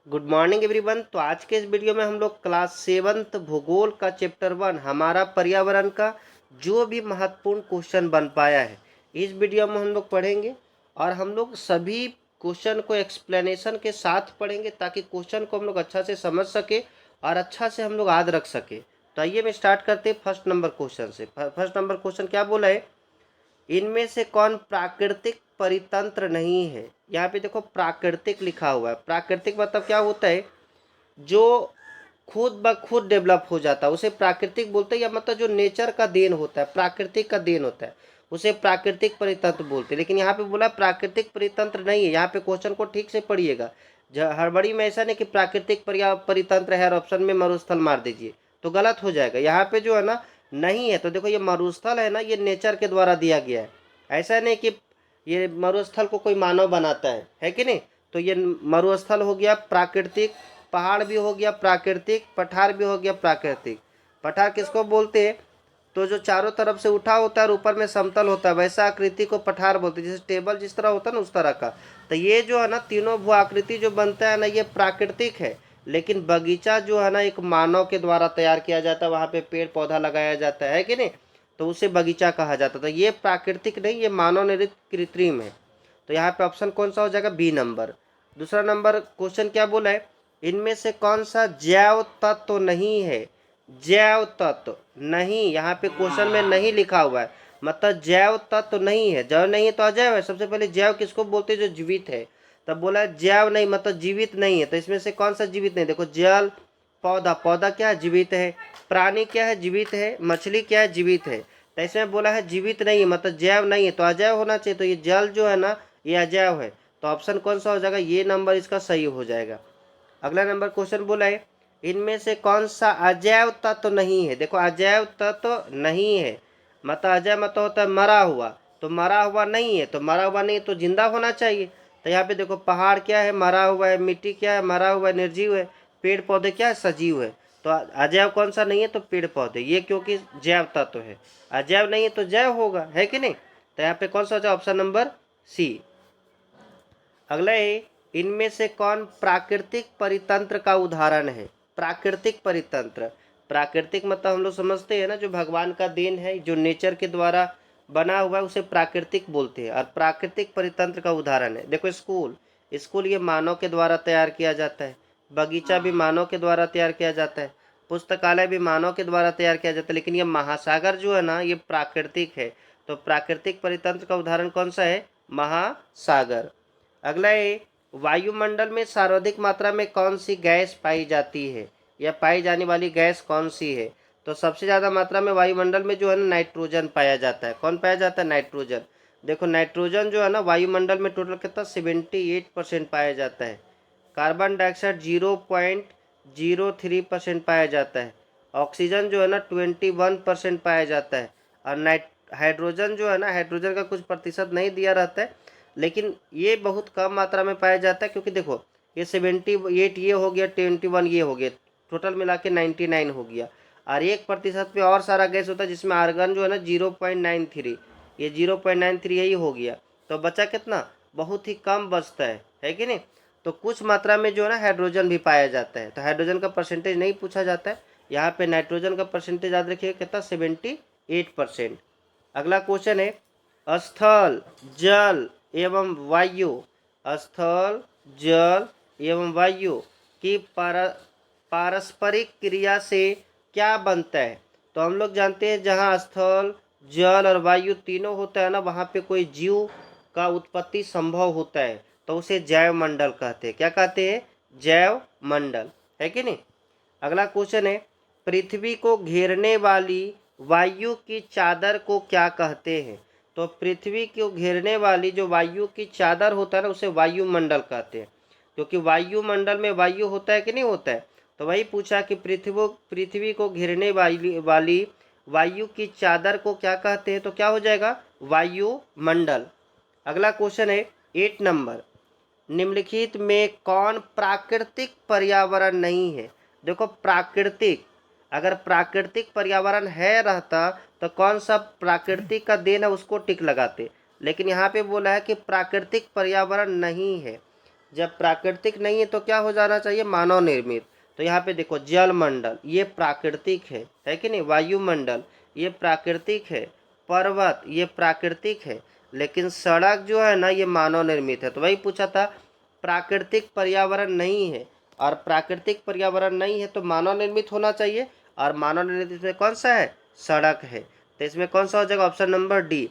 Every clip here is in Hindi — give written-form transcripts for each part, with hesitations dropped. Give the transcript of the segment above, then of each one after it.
Good morning everyone. तो आज के इस वीडियो में हम लोग क्लास 7th भूगोल का चैप्टर 1 हमारा पर्यावरण का जो भी महत्वपूर्ण क्वेश्चन बन पाया है इस वीडियो में हम लोग पढ़ेंगे। और हम लोग सभी क्वेश्चन को एक्सप्लेनेशन के साथ पढ़ेंगे ताकि क्वेश्चन को हम लोग अच्छा से समझ सके और अच्छा से हम लोग याद रख सके। तो आइए मैं स्टार्ट करते हैं फर्स्ट नंबर क्वेश्चन से। फर्स्ट नंबर क्वेश्चन क्या बोला है, इनमें से कौन प्राकृतिक परितंत्र नहीं है। यहाँ पे देखो प्राकृतिक लिखा हुआ है। प्राकृतिक मतलब क्या होता है, जो खुद ब खुद डेवलप हो जाता है उसे प्राकृतिक बोलते हैं, या मतलब जो नेचर का देन होता है, प्राकृतिक का देन होता है उसे प्राकृतिक परितंत्र बोलते हैं। लेकिन यहाँ पे बोला प्राकृतिक परितंत्र नहीं है। यहाँ पे क्वेश्चन को ठीक से पढ़िएगा, हड़बड़ी में ऐसा नहीं कि प्राकृतिक परितंत्र है और ऑप्शन में मरुस्थल मार दीजिए तो गलत हो जाएगा। यहाँ पे जो है ना नहीं है, तो देखो ये मरुस्थल है ना, ये नेचर के द्वारा दिया गया है। ऐसा नहीं कि ये मरुस्थल को कोई मानव बनाता है कि नहीं। तो ये मरुस्थल हो गया प्राकृतिक, पहाड़ भी हो गया प्राकृतिक, पठार भी हो गया प्राकृतिक। पठार किसको बोलते हैं, तो जो चारों तरफ से उठा होता है और ऊपर में समतल होता है वैसा आकृति को पठार बोलते हैं। जैसे टेबल जिस तरह होता है ना उस तरह का। तो ये जो है ना तीनों भू आकृति जो बनता है ना ये प्राकृतिक है। लेकिन बगीचा जो है ना एक मानव के द्वारा तैयार किया जाता है, वहाँ पे पेड़ पौधा लगाया जाता है कि नहीं, तो उसे बगीचा कहा जाता था। ये प्राकृतिक नहीं, ये मानव निर्मित कृत्रिम है। तो यहाँ पे ऑप्शन कौन सा हो जाएगा, बी नंबर। दूसरा नंबर क्वेश्चन क्या बोला है, इनमें से कौन सा जैव तत्व नहीं है। जैव तत्व नहीं, यहाँ पे क्वेश्चन में नहीं लिखा हुआ है, मतलब जैव तत्व नहीं है। जैव नहीं है तो अजैव है। सबसे पहले जैव किसको बोलते हैं, जो जीवित है। तब बोला जैव नहीं मतलब जीवित नहीं है। तो इसमें से कौन सा जीवित नहीं, देखो जल, पौधा, पौधा क्या है, जीवित है। प्राणी क्या है, जीवित है। मछली क्या है, जीवित है। तो इसमें बोला है जीवित नहीं है मतलब जैव नहीं है, तो अजैव होना चाहिए। तो ये जल जो है ना ये अजैव है। तो ऑप्शन कौन सा हो जाएगा, ये नंबर इसका सही हो जाएगा। अगला नंबर क्वेश्चन बोला है, इनमें से कौन सा अजैव तत्व नहीं है। देखो अजैव तत्व नहीं है मतलब अजैव मतलब होता है मरा हुआ, तो मरा हुआ नहीं है। तो मरा हुआ नहीं तो जिंदा होना चाहिए। तो यहाँ पे देखो पहाड़ क्या है, मरा हुआ है। मिट्टी क्या है, मरा हुआ है, निर्जीव है। पेड़ पौधे क्या है, सजीव है। तो अजैव कौन सा नहीं है, तो पेड़ पौधे, ये क्योंकि जैव तत्व है। अजैव नहीं है तो जैव होगा, है कि नहीं। तो यहाँ पे कौन सा हो जाए, ऑप्शन नंबर सी। अगला है, इनमें से कौन प्राकृतिक परितंत्र का उदाहरण है। प्राकृतिक परितंत्र, प्राकृतिक मतलब हम लोग समझते हैं ना जो भगवान का देन है, जो नेचर के द्वारा बना हुआ है उसे प्राकृतिक बोलते हैं। और प्राकृतिक परितंत्र का उदाहरण है, देखो स्कूल, स्कूल ये मानव के द्वारा तैयार किया जाता है। बगीचा भी मानव के द्वारा तैयार किया जाता है। पुस्तकालय भी मानव के द्वारा तैयार किया जाता है। लेकिन ये महासागर जो है ना ये प्राकृतिक है। तो प्राकृतिक परितंत्र का उदाहरण कौन सा है, महासागर। अगला है, वायुमंडल में सर्वाधिक मात्रा में कौन सी गैस पाई जाती है, या पाई जाने वाली गैस कौन सी है। तो सबसे ज़्यादा मात्रा में वायुमंडल में जो है ना नाइट्रोजन पाया जाता है। कौन पाया जाता है, नाइट्रोजन। देखो नाइट्रोजन जो है ना वायुमंडल में टोटल कितना 78% पाया जाता है। कार्बन डाइऑक्साइड 0.03% पाया जाता है। ऑक्सीजन जो है ना 21% पाया जाता है। और हाइड्रोजन जो है ना, हाइड्रोजन का कुछ प्रतिशत नहीं दिया रहता है, लेकिन ये बहुत कम मात्रा में पाया जाता है। क्योंकि देखो ये 78 ये हो गया, 21 ये हो गया, टोटल मिला के 99 हो गया। और 1% पे और सारा गैस होता है जिसमें आर्गन जो है ना 0.93, ये 0.93 यही हो गया। तो बचा कितना, बहुत ही कम बचता है कि नहीं। तो कुछ मात्रा में जो है ना हाइड्रोजन भी पाया जाता है। तो हाइड्रोजन का परसेंटेज नहीं पूछा जाता है, यहाँ पे नाइट्रोजन का परसेंटेज याद रखिएगा कितना, 78%। अगला क्वेश्चन है, स्थल, जल एवं वायु, स्थल, जल एवं वायु की पारस्परिक क्रिया से क्या बनता है। तो हम लोग जानते हैं जहाँ स्थल, जल और वायु तीनों होता है ना वहाँ पे कोई जीव का उत्पत्ति संभव होता है, तो उसे जैव मंडल कहते हैं। क्या कहते हैं, जैव मंडल, है कि नहीं। अगला क्वेश्चन है, पृथ्वी को घेरने वाली वायु की चादर को क्या कहते हैं। तो पृथ्वी को घेरने वाली जो वायु की चादर होता है ना उसे वायुमंडल कहते हैं। क्योंकि वायुमंडल में वायु होता है कि नहीं होता है। तो वही पूछा कि पृथ्वी को घेरने वाली वायु की चादर को क्या कहते हैं, तो क्या हो जाएगा, वायुमंडल। अगला क्वेश्चन है 8 नंबर, निम्नलिखित में कौन प्राकृतिक पर्यावरण नहीं है। देखो प्राकृतिक, अगर प्राकृतिक पर्यावरण है रहता तो कौन सा प्राकृतिक का देन है उसको टिक लगाते। लेकिन यहाँ पे बोला है कि प्राकृतिक पर्यावरण नहीं है। जब प्राकृतिक नहीं है तो क्या हो जाना चाहिए, मानव निर्मित। तो यहाँ पे देखो जल मंडल ये प्राकृतिक है कि नहीं, वायुमंडल ये प्राकृतिक है, पर्वत ये प्राकृतिक है, लेकिन सड़क जो है ना ये मानव निर्मित है। तो वही पूछा था, प्राकृतिक पर्यावरण नहीं है, और प्राकृतिक पर्यावरण नहीं है तो मानव निर्मित होना चाहिए, और मानव निर्मित में कौन सा है, सड़क है। तो इसमें कौन सा हो जाएगा, ऑप्शन नंबर डी।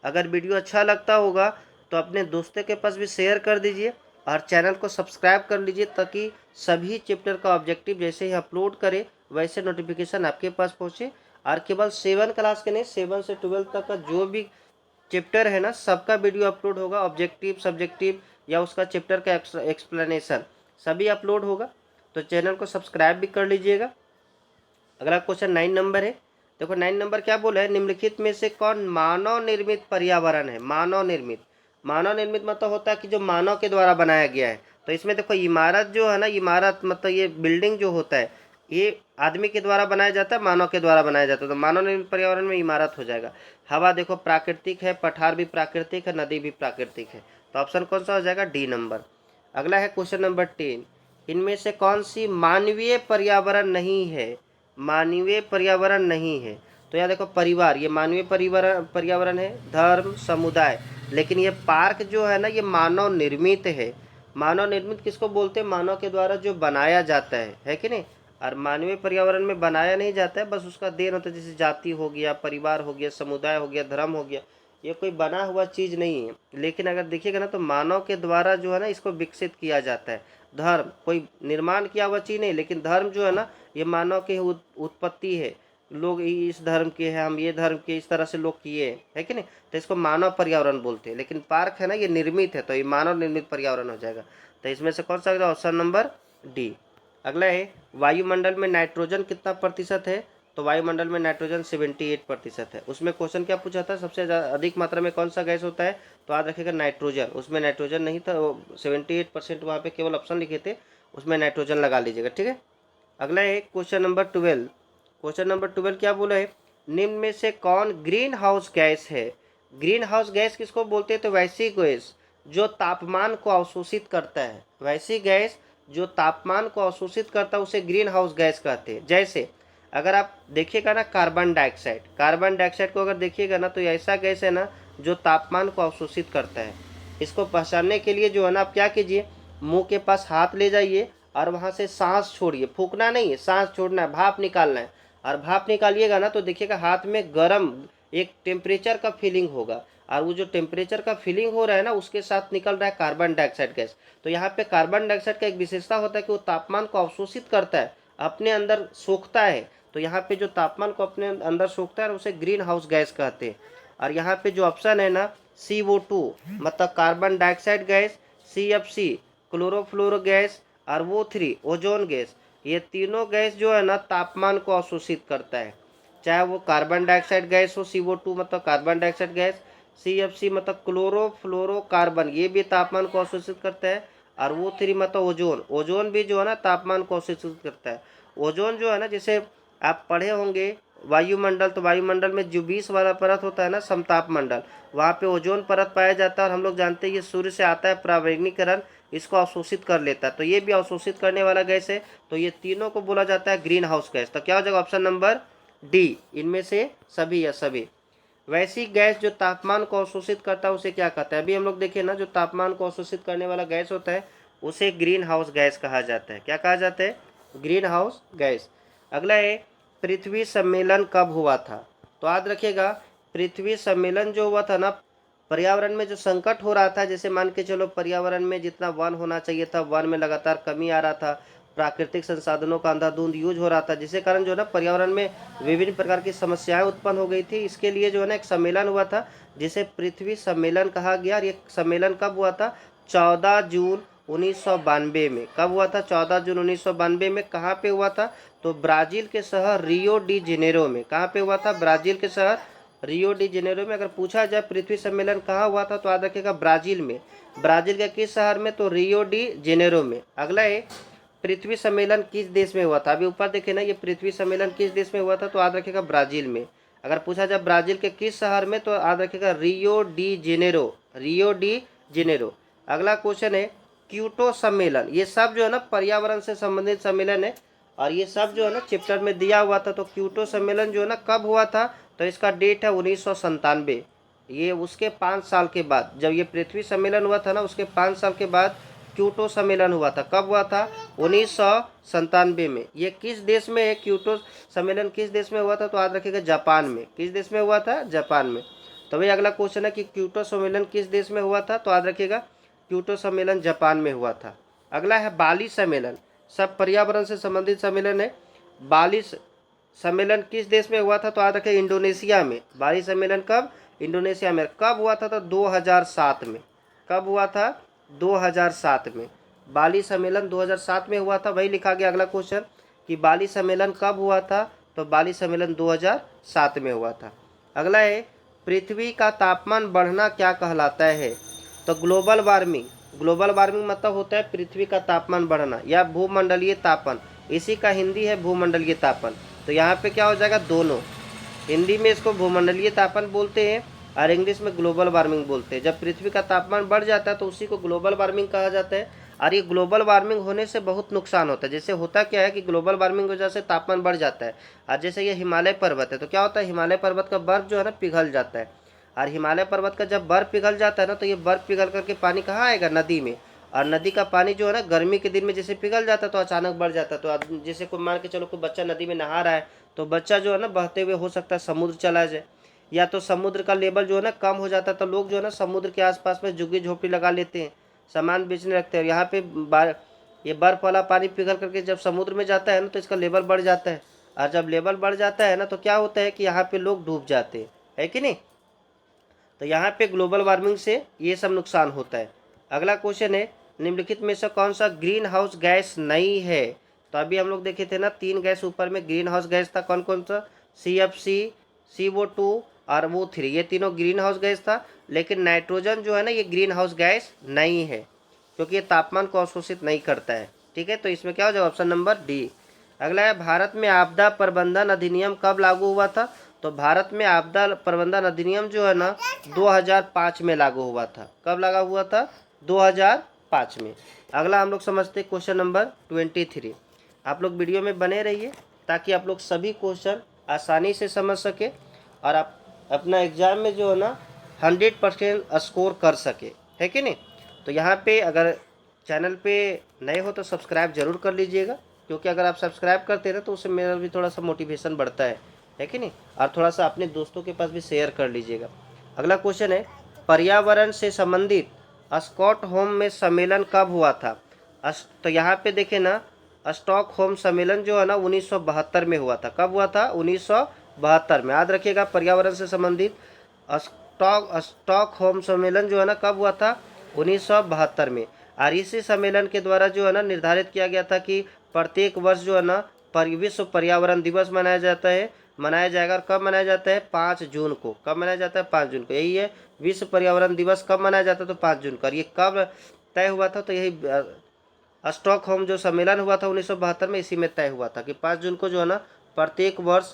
अगर वीडियो अच्छा लगता होगा तो अपने दोस्तों के पास भी शेयर कर दीजिए, और चैनल को सब्सक्राइब कर लीजिए, ताकि सभी चैप्टर का ऑब्जेक्टिव जैसे ही अपलोड करे वैसे नोटिफिकेशन आपके पास पहुँचे। और केवल 7 क्लास के नहीं, 7 से 12 तक का जो भी चैप्टर है ना सबका वीडियो अपलोड होगा, ऑब्जेक्टिव सब्जेक्टिव या उसका चैप्टर का एक्सप्लेनेशन सभी अपलोड होगा। तो चैनल को सब्सक्राइब भी कर लीजिएगा। अगला क्वेश्चन 9 नंबर है। देखो 9 नंबर क्या बोला है, निम्नलिखित में से कौन मानव निर्मित पर्यावरण है। मानव निर्मित, मानव निर्मित मतलब होता है कि जो मानव के द्वारा बनाया गया है। तो इसमें देखो इमारत जो है ना, इमारत मतलब ये बिल्डिंग जो होता है ये आदमी के द्वारा बनाया जाता है, मानव के द्वारा बनाया जाता है। तो मानव निर्मित पर्यावरण में इमारत हो जाएगा। हवा देखो प्राकृतिक है, पठार भी प्राकृतिक है, नदी भी प्राकृतिक है। तो ऑप्शन कौन सा हो जाएगा, डी नंबर। अगला है क्वेश्चन नंबर 10, इनमें से कौन सी मानवीय पर्यावरण नहीं है। मानवीय पर्यावरण नहीं है। तो यहाँ देखो परिवार ये मानवीय पर्यावरण है, धर्म समुदाय, लेकिन ये पार्क जो है ना ये मानव निर्मित है। मानव निर्मित किसको बोलते हैं, मानव के द्वारा जो बनाया जाता है कि नहीं। और मानवीय पर्यावरण में बनाया नहीं जाता है, बस उसका देन होता है, जैसे जाति हो गया, परिवार हो गया, समुदाय हो गया, धर्म हो गया, ये कोई बना हुआ चीज़ नहीं है। लेकिन अगर देखिएगा ना तो मानव के द्वारा जो है ना इसको विकसित किया जाता है। धर्म कोई निर्माण किया हुआ चीज़ नहीं, लेकिन धर्म जो है ना ये मानव की उत्पत्ति है। लोग इस धर्म के हैं, हम ये धर्म के, इस तरह से लोग किए है कि नहीं। तो इसको मानव पर्यावरण बोलते हैं। लेकिन पार्क है ना ये निर्मित है, तो ये मानव निर्मित पर्यावरण हो जाएगा। तो इसमें से कौन सा होगा, ऑप्शन नंबर डी। अगला है वायुमंडल में नाइट्रोजन कितना प्रतिशत है। तो वायुमंडल में नाइट्रोजन 78% है। उसमें क्वेश्चन क्या पूछा था, सबसे अधिक मात्रा में कौन सा गैस होता है। तो याद रखिएगा नाइट्रोजन, उसमें नाइट्रोजन नहीं था, 78% वहाँ पे केवल ऑप्शन लिखे थे, उसमें नाइट्रोजन लगा लीजिएगा, ठीक है। अगला है क्वेश्चन नंबर 12। क्वेश्चन नंबर 12 क्या बोला है, निम्न में से कौन ग्रीन हाउस गैस है। ग्रीन हाउस गैस किसको बोलते हैं, तो वैसी गैस जो तापमान को अवशोषित करता है। वैसी गैस जो तापमान को अवशोषित करता है उसे ग्रीन हाउस गैस कहते हैं। जैसे अगर आप देखिएगा ना कार्बन डाइऑक्साइड, कार्बन डाइऑक्साइड को अगर देखिएगा ना तो ऐसा गैस है ना जो तापमान को अवशोषित करता है। इसको पहचानने के लिए जो है ना आप क्या कीजिए, मुंह के पास हाथ ले जाइए और वहाँ से सांस छोड़िए, फूकना नहीं है, सांस छोड़ना है, भाप निकालना है। और भाप निकालिएगा ना तो देखिएगा हाथ में गर्म एक टेम्परेचर का फीलिंग होगा, और वो जो टेम्परेचर का फीलिंग हो रहा है ना उसके साथ निकल रहा है कार्बन डाइऑक्साइड गैस। तो यहाँ पे कार्बन डाइऑक्साइड का एक विशेषता होता है कि वो तापमान को अवशोषित करता है, अपने अंदर सोखता है। तो यहाँ पे जो तापमान को अपने अंदर सोखता है उसे ग्रीन हाउस गैस कहते हैं। और यहाँ पे जो ऑप्शन है ना CO2 मतलब carbon dioxide gas, CFC chlorofluoro gas, और O3 ओजोन गैस, ये तीनों गैस जो है ना तापमान को अवशोषित करता है। चाहे वो कार्बन डाइऑक्साइड गैस हो, CO2 मतलब कार्बन डाइऑक्साइड गैस, CFC मतलब क्लोरोफ्लोरोकार्बन ये भी तापमान को अवशोषित करता है, और O3 मतलब ओजोन, ओजोन भी जो है ना तापमान को अवशोषित करता है। ओजोन जो है ना, जैसे आप पढ़े होंगे वायुमंडल, तो वायुमंडल में जो 20 वाला परत होता है ना समताप मंडल, वहाँ पे ओजोन परत पाया जाता है। और हम लोग जानते हैं ये सूर्य से आता है परावैंगनीकरण, इसको अवशोषित कर लेता है, तो ये भी अवशोषित करने वाला गैस है। तो ये तीनों को बोला जाता है ग्रीन हाउस गैस। तो क्या हो जाएगा, ऑप्शन नंबर डी, इनमें से सभी या सभी। वैसी गैस जो तापमान को अवशोषित करता है उसे क्या कहता है। अभी हम लोग देखें ना, जो तापमान को अवशोषित करने वाला गैस होता है उसे ग्रीन हाउस गैस कहा जाता है। क्या कहा जाता है, ग्रीन हाउस गैस। अगला है पृथ्वी सम्मेलन कब हुआ था। तो याद रखिएगा पृथ्वी सम्मेलन जो हुआ था ना, पर्यावरण में जो संकट हो रहा था, जैसे मान के चलो पर्यावरण में जितना वन होना चाहिए था वन में लगातार कमी आ रहा था, प्राकृतिक संसाधनों का अंधाधुंध यूज हो रहा था, जिसके कारण जो है ना पर्यावरण में विभिन्न प्रकार की समस्याएं उत्पन्न हो गई थी। इसके लिए जो है ना एक सम्मेलन हुआ था जिसे पृथ्वी सम्मेलन कहा गया। और ये सम्मेलन कब हुआ था, 14 जून 1992 में। कब हुआ था, 14 जून 1992 में। कहाँ पे हुआ था, तो ब्राज़ील के शहर रियो डी जेनेरो में। कहाँ पे हुआ था, ब्राज़ील के शहर रियो डी जेनेरो में। अगर पूछा जाए पृथ्वी सम्मेलन कहाँ हुआ था तो याद रखिएगा ब्राज़ील में। ब्राज़ील के किस शहर में, तो रियो डी जेनेरो में। अगला है पृथ्वी सम्मेलन किस देश में हुआ था। अभी ऊपर देखे ना, ये पृथ्वी सम्मेलन किस देश में हुआ था, तो याद रखिएगा ब्राज़ील में। अगर पूछा जाए ब्राज़ील के किस शहर में, तो याद रखिएगा Rio de Janeiro, Rio de Janeiro. अगला क्वेश्चन है क्योटो सम्मेलन, ये सब जो है ना पर्यावरण से संबंधित सम्मेलन है और ये सब जो है ना चैप्टर में दिया हुआ था। तो क्योटो सम्मेलन जो है ना कब हुआ था, तो इसका डेट है 1997। ये उसके 5 साल के बाद, जब ये पृथ्वी सम्मेलन हुआ था ना उसके 5 साल के बाद क्योटो सम्मेलन हुआ था। कब हुआ था, 1997 में। ये किस देश में है, क्योटो सम्मेलन किस देश में हुआ था, तो याद रखिएगा जापान में। किस देश में हुआ था, जापान में। तो भाई अगला क्वेश्चन है कि क्योटो सम्मेलन किस देश में हुआ था, तो याद रखिएगा क्योटो सम्मेलन जापान में हुआ था। अगला है बाली सम्मेलन, सब पर्यावरण से संबंधित सम्मेलन है। बाली सम्मेलन किस देश में हुआ था, तो याद रखिए इंडोनेशिया में। बाली सम्मेलन कब, इंडोनेशिया में। कब हुआ था, तो 2007 में। कब हुआ था, 2007 में। बाली सम्मेलन 2007 में हुआ था। वही लिखा गया अगला क्वेश्चन कि बाली सम्मेलन कब हुआ था, तो बाली सम्मेलन 2007 में हुआ था। अगला है पृथ्वी का तापमान बढ़ना क्या कहलाता है, तो ग्लोबल वार्मिंग। ग्लोबल वार्मिंग मतलब होता है पृथ्वी का तापमान बढ़ना या भूमंडलीय तापन, इसी का हिंदी है भूमंडलीय तापन। तो यहाँ पे क्या हो जाएगा, दोनों। हिंदी में इसको भूमंडलीय तापन बोलते हैं और इंग्लिश में ग्लोबल वार्मिंग बोलते हैं। जब पृथ्वी का तापमान बढ़ जाता है तो उसी को ग्लोबल वार्मिंग कहा जाता है। और ये ग्लोबल वार्मिंग होने से बहुत नुकसान होता है। जैसे होता क्या है कि ग्लोबल वार्मिंग की वजह से तापमान बढ़ जाता है। और जैसे ये हिमालय पर्वत है तो क्या होता है, हिमालय पर्वत का बर्फ जो है ना पिघल जाता है। और हिमालय पर्वत का जब बर्फ पिघल जाता है ना, तो ये बर्फ पिघल करके पानी कहाँ आएगा, नदी में। और नदी का पानी जो है ना गर्मी के दिन में जैसे पिघल जाता है तो अचानक बढ़ जाता है। तो जैसे कोई मान के चलो कोई बच्चा नदी में नहा रहा है, तो बच्चा जो है ना बहते हुए हो सकता है समुद्र चला जाए, या तो समुद्र का लेवल जो है ना कम हो जाता है। तो लोग जो है ना समुद्र के आसपास में झुग्गी झोपड़ी लगा लेते हैं, सामान बेचने लगते हैं। यहाँ पे ये बर्फ वाला पानी पिघल करके जब समुद्र में जाता है ना तो इसका लेवल बढ़ जाता है। और जब लेवल बढ़ जाता है ना तो क्या होता है कि यहाँ पे लोग डूब जाते हैं, है कि नहीं। तो यहाँ पे ग्लोबल वार्मिंग से ये सब नुकसान होता है। अगला क्वेश्चन है निम्नलिखित में से कौन सा ग्रीन हाउस गैस नहीं है। तो अभी हम लोग देखे थे ना 3 गैस ऊपर में ग्रीन हाउस गैस था, कौन कौन सा, CFC, CO2 और O3, ये तीनों ग्रीन हाउस गैस था। लेकिन नाइट्रोजन जो है ना ये ग्रीन हाउस गैस नहीं है, क्योंकि ये तापमान को अवशोषित नहीं करता है। ठीक है, तो इसमें क्या हो जाएगा, ऑप्शन नंबर डी। अगला है भारत में आपदा प्रबंधन अधिनियम कब लागू हुआ था। तो भारत में आपदा प्रबंधन अधिनियम जो है ना 2005 में लागू हुआ था। कब लागू हुआ था, 2005 में। अगला हम लोग समझते हैं क्वेश्चन नंबर 23। आप लोग वीडियो में बने रहिए ताकि आप लोग सभी क्वेश्चन आसानी से समझ सके और आप अपना एग्जाम में जो है ना 100% स्कोर कर सके, है कि नहीं। तो यहाँ पे अगर चैनल पे नए हो तो सब्सक्राइब जरूर कर लीजिएगा, क्योंकि अगर आप सब्सक्राइब करते हैं तो उससे मेरा भी थोड़ा सा मोटिवेशन बढ़ता है कि नहीं। और थोड़ा सा अपने दोस्तों के पास भी शेयर कर लीजिएगा। अगला क्वेश्चन है पर्यावरण से संबंधित स्टॉकहोम में सम्मेलन कब हुआ था। तो यहाँ पे देखें ना, स्टॉकहोम सम्मेलन जो है ना 1972 में हुआ था। कब हुआ था, 1972 में। याद रखिएगा पर्यावरण से संबंधित स्टॉकहोम सम्मेलन जो है ना कब हुआ था, 1972 में। और इसी सम्मेलन के द्वारा जो है ना निर्धारित किया गया था कि प्रत्येक वर्ष जो है ना विश्व पर्यावरण दिवस मनाया जाएगा। और कब मनाया जाता है, 5 जून को। कब मनाया जाता है, 5 जून को। यही है विश्व पर्यावरण दिवस कब मनाया जाता है, तो 5 जून को। और ये कब तय हुआ था, तो यही स्टॉकहोम जो सम्मेलन हुआ था 1972 में, इसी में तय हुआ था कि 5 जून को जो है ना प्रत्येक वर्ष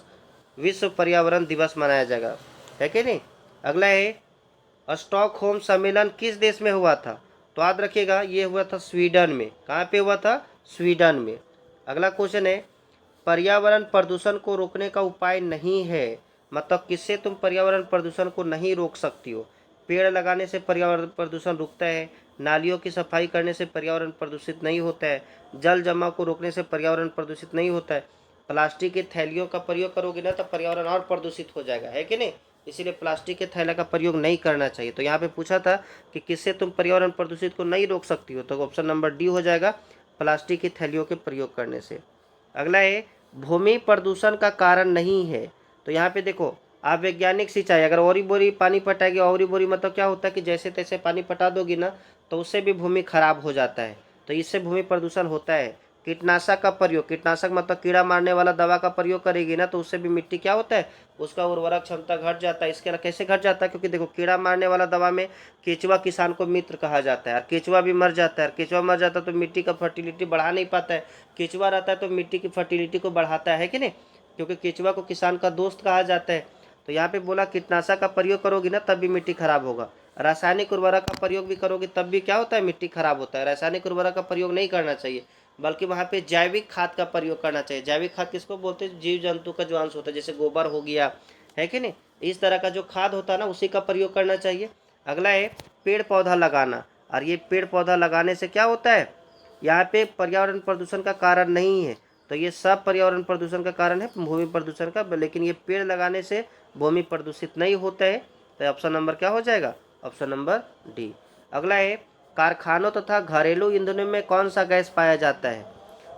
विश्व पर्यावरण दिवस मनाया जाएगा, है कि नहीं। अगला है स्टॉकहोम सम्मेलन किस देश में हुआ था। तो याद रखिएगा ये हुआ था स्वीडन में। कहाँ पे हुआ था, स्वीडन में। अगला क्वेश्चन है पर्यावरण प्रदूषण को रोकने का उपाय नहीं है, मतलब किससे तुम पर्यावरण प्रदूषण को नहीं रोक सकती हो। पेड़ लगाने से पर्यावरण प्रदूषण रुकता है, नालियों की सफाई करने से पर्यावरण प्रदूषित नहीं होता है, जल जमाव को रोकने से पर्यावरण प्रदूषित नहीं होता है, प्लास्टिक की थैलियों का प्रयोग करोगे ना तो पर्यावरण और प्रदूषित हो जाएगा, है कि नहीं। इसीलिए प्लास्टिक के थैला का प्रयोग नहीं करना चाहिए। तो यहाँ पे पूछा था कि किससे तुम पर्यावरण प्रदूषित को नहीं रोक सकती हो, तो ऑप्शन नंबर डी हो जाएगा, प्लास्टिक की थैलियों के प्रयोग करने से। अगला है भूमि प्रदूषण का कारण नहीं है। तो यहाँ पे देखो अवैज्ञानिक सिंचाई, अगर औरी बोरी पानी पटाएगी, औरी बोरी मतलब क्या होता है कि जैसे तैसे पानी पटा दोगी ना तो उससे भी भूमि खराब हो जाता है, तो इससे भूमि प्रदूषण होता है। कीटनाशक का प्रयोग, कीटनाशक मतलब कीड़ा मारने वाला दवा का प्रयोग करेगी ना तो उससे भी मिट्टी क्या होता है, उसका उर्वरक क्षमता घट जाता है। इसके अलावा कैसे घट जाता है, क्योंकि देखो कीड़ा मारने वाला दवा में केचुआ किसान को मित्र कहा जाता है, और केचुआ भी मर जाता है। और केचुआ मर जाता है तो मिट्टी का फर्टिलिटी बढ़ा नहीं पाता है। केचुआ रहता है तो मिट्टी की फर्टिलिटी को बढ़ाता है कि नहीं, क्योंकि केचुआ को किसान का दोस्त कहा जाता है। तो यहाँ पे बोला कीटनाशक का प्रयोग करोगी ना तब भी मिट्टी खराब होगा। रासायनिक उर्वरक का प्रयोग भी करोगे तब भी क्या होता है, मिट्टी खराब होता है। रासायनिक उर्वरक का प्रयोग नहीं करना चाहिए, बल्कि वहाँ पे जैविक खाद का प्रयोग करना चाहिए। जैविक खाद किसको बोलते हैं, जीव जंतु का जो अंश होता है, जैसे गोबर हो गया, है कि नहीं, इस तरह का जो खाद होता है ना, उसी का प्रयोग करना चाहिए। अगला है पेड़ पौधा लगाना, और ये पेड़ पौधा लगाने से क्या होता है, यहाँ पे पर्यावरण प्रदूषण का कारण नहीं है, तो ये सब पर्यावरण प्रदूषण का कारण है भूमि प्रदूषण का, लेकिन ये पेड़ लगाने से भूमि प्रदूषित नहीं होता है। तो ऑप्शन नंबर क्या हो जाएगा, ऑप्शन नंबर डी। अगला है कारखानों तथा घरेलू ईंधनों में कौन सा गैस पाया जाता है,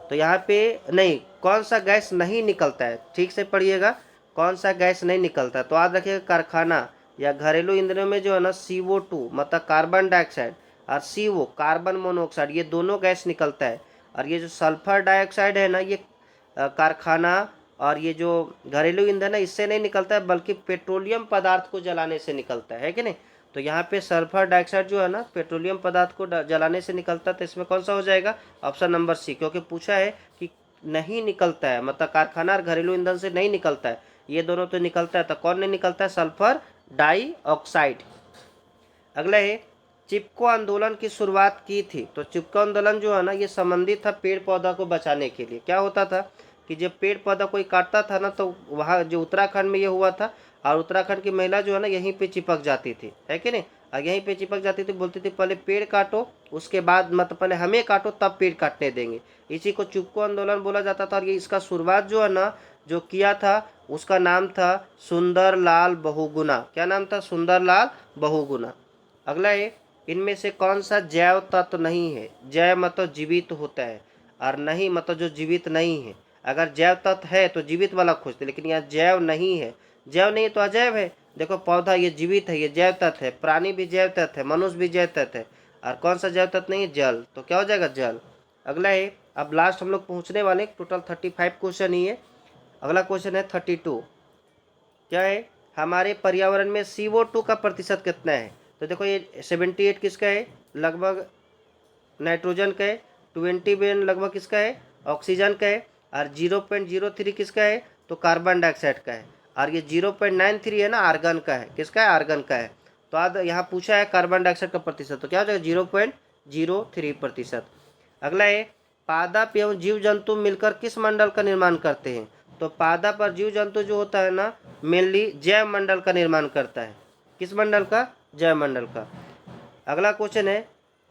तो यहाँ पे नहीं, कौन सा गैस नहीं निकलता है, ठीक से पढ़िएगा, कौन सा गैस नहीं निकलता है। तो याद रखिएगा कारखाना या घरेलू ईंधनों में जो है ना CO2 मतलब कार्बन डाइऑक्साइड और CO कार्बन मोनोऑक्साइड, ये दोनों गैस निकलता है। और ये जो सल्फर डाइऑक्साइड है ना, ये कारखाना और ये जो घरेलू ईंधन है इससे नहीं निकलता है, बल्कि पेट्रोलियम पदार्थ को जलाने से निकलता है कि नहीं। तो यहाँ पे सल्फर डाइऑक्साइड जो है ना पेट्रोलियम पदार्थ को जलाने से निकलता है, तो इसमें कौन सा हो जाएगा, ऑप्शन नंबर सी, क्योंकि पूछा है कि नहीं निकलता है, मतलब कारखाना और घरेलू ईंधन से नहीं निकलता है, ये दोनों तो निकलता है, तो कौन नहीं निकलता है, सल्फर डाइऑक्साइड। अगला है चिपको आंदोलन की शुरुआत की थी, तो चिपको आंदोलन जो है ना ये संबंधित था पेड़ पौधा को बचाने के लिए। क्या होता था कि जब पेड़ पौधा कोई काटता था ना, तो वहाँ जो उत्तराखंड में ये हुआ था, और उत्तराखंड की महिला जो है ना यहीं पे चिपक जाती थी, है कि नहीं, और यहीं पे चिपक जाती थी, बोलती थी पहले पेड़ काटो, उसके बाद मतलब पहले हमें काटो तब पेड़ काटने देंगे। इसी को चिपको आंदोलन बोला जाता था। और ये इसका शुरुआत जो है ना जो किया था उसका नाम था सुंदरलाल बहुगुणा। क्या नाम था, सुंदरलाल बहुगुणा। अगला है इनमें से कौन सा जैव तत्व नहीं है, जैव मतलब जीवित होता है, और नहीं मतलब जो जीवित नहीं है। अगर जैव तत्व है तो जीवित वाला खोजते, लेकिन यहाँ जैव नहीं है, जैव नहीं है तो अजैव है। देखो पौधा ये जीवित है, ये जैव तत्व है, प्राणी भी जैव तत्व है, मनुष्य भी जैव तत्व है, और कौन सा जैव तत्व नहीं है, जल, तो क्या हो जाएगा जल। अगला है अब लास्ट हम लोग पहुँचने वाले, टोटल 35 क्वेश्चन ही है। अगला क्वेश्चन है 32, क्या है, हमारे पर्यावरण में CO2 का प्रतिशत कितना है। तो देखो ये 78 किसका है, लगभग नाइट्रोजन का है, 21 लगभग किसका है, ऑक्सीजन का है, और 0.03 किसका है, तो कार्बन डाइऑक्साइड का है, और ये 0.93 है ना आर्गन का है, किसका है, आर्गन का है। तो आज यहाँ पूछा है कार्बन डाइऑक्साइड का प्रतिशत, तो क्या हो जाएगा 0.03%। अगला है पादप एवं जीव जंतु मिलकर किस मंडल का निर्माण करते हैं। तो पादप और जीव जंतु जो होता है ना मेनली जैव मंडल का निर्माण करता है, किस मंडल का, जैव मंडल का। अगला क्वेश्चन है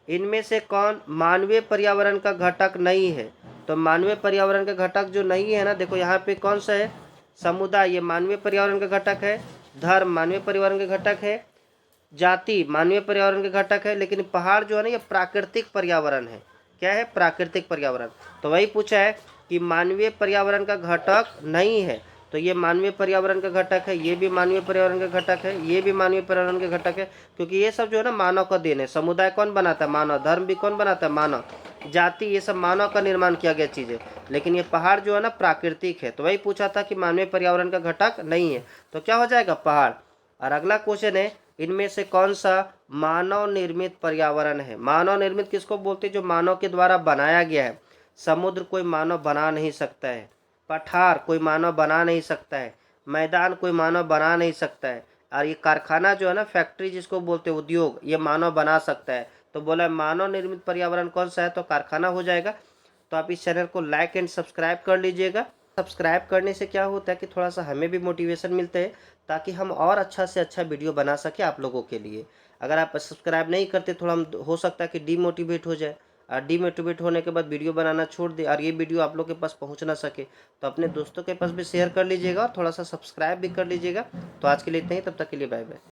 इनमें से कौन मानवीय पर्यावरण का घटक नहीं है। तो मानवीय पर्यावरण का घटक जो नहीं है ना, देखो यहाँ पे कौन सा है, समुदाय ये मानवीय पर्यावरण का घटक है, धर्म मानवीय पर्यावरण का घटक है, जाति मानवीय पर्यावरण का घटक है, लेकिन पहाड़ जो है ना ये प्राकृतिक पर्यावरण है। क्या है, प्राकृतिक पर्यावरण। तो वही पूछा है कि मानवीय पर्यावरण का घटक नहीं है, तो ये मानवीय पर्यावरण का घटक है, ये भी मानवीय पर्यावरण का घटक है, ये भी मानवीय पर्यावरण का घटक है, क्योंकि ये सब जो है ना मानव का देन है। समुदाय कौन बनाता है, मानव। धर्म भी कौन बनाता है, मानव। जाति ये सब मानव का निर्माण किया गया चीज़ है, लेकिन ये पहाड़ जो है ना प्राकृतिक है। तो वही पूछा था कि मानवीय पर्यावरण का घटक नहीं है, तो क्या हो जाएगा, पहाड़। और अगला क्वेश्चन है इनमें से कौन सा मानव निर्मित पर्यावरण है। मानव निर्मित किसको बोलते हैं, जो मानव के द्वारा बनाया गया है। समुद्र कोई मानव बना नहीं सकता है, पठार कोई मानव बना नहीं सकता है, मैदान कोई मानव बना नहीं सकता है, और ये कारखाना जो है ना फैक्ट्री जिसको बोलते हैं उद्योग, ये मानव बना सकता है। तो बोला मानव निर्मित पर्यावरण कौन सा है, तो कारखाना हो जाएगा। तो आप इस चैनल को लाइक एंड सब्सक्राइब कर लीजिएगा। सब्सक्राइब करने से क्या होता है कि थोड़ा सा हमें भी मोटिवेशन मिलता है, ताकि हम और अच्छा से अच्छा वीडियो बना सके आप लोगों के लिए। अगर आप सब्सक्राइब नहीं करते थोड़ा हम हो सकता है कि डीमोटिवेट हो जाए, और डीमोटिवेट होने के बाद वीडियो बनाना छोड़ दे और ये वीडियो आप लोग के पास पहुंच ना सके। तो अपने दोस्तों के पास भी शेयर कर लीजिएगा और थोड़ा सा सब्सक्राइब भी कर लीजिएगा। तो आज के लिए इतना ही, तब तक के लिए बाय बाय।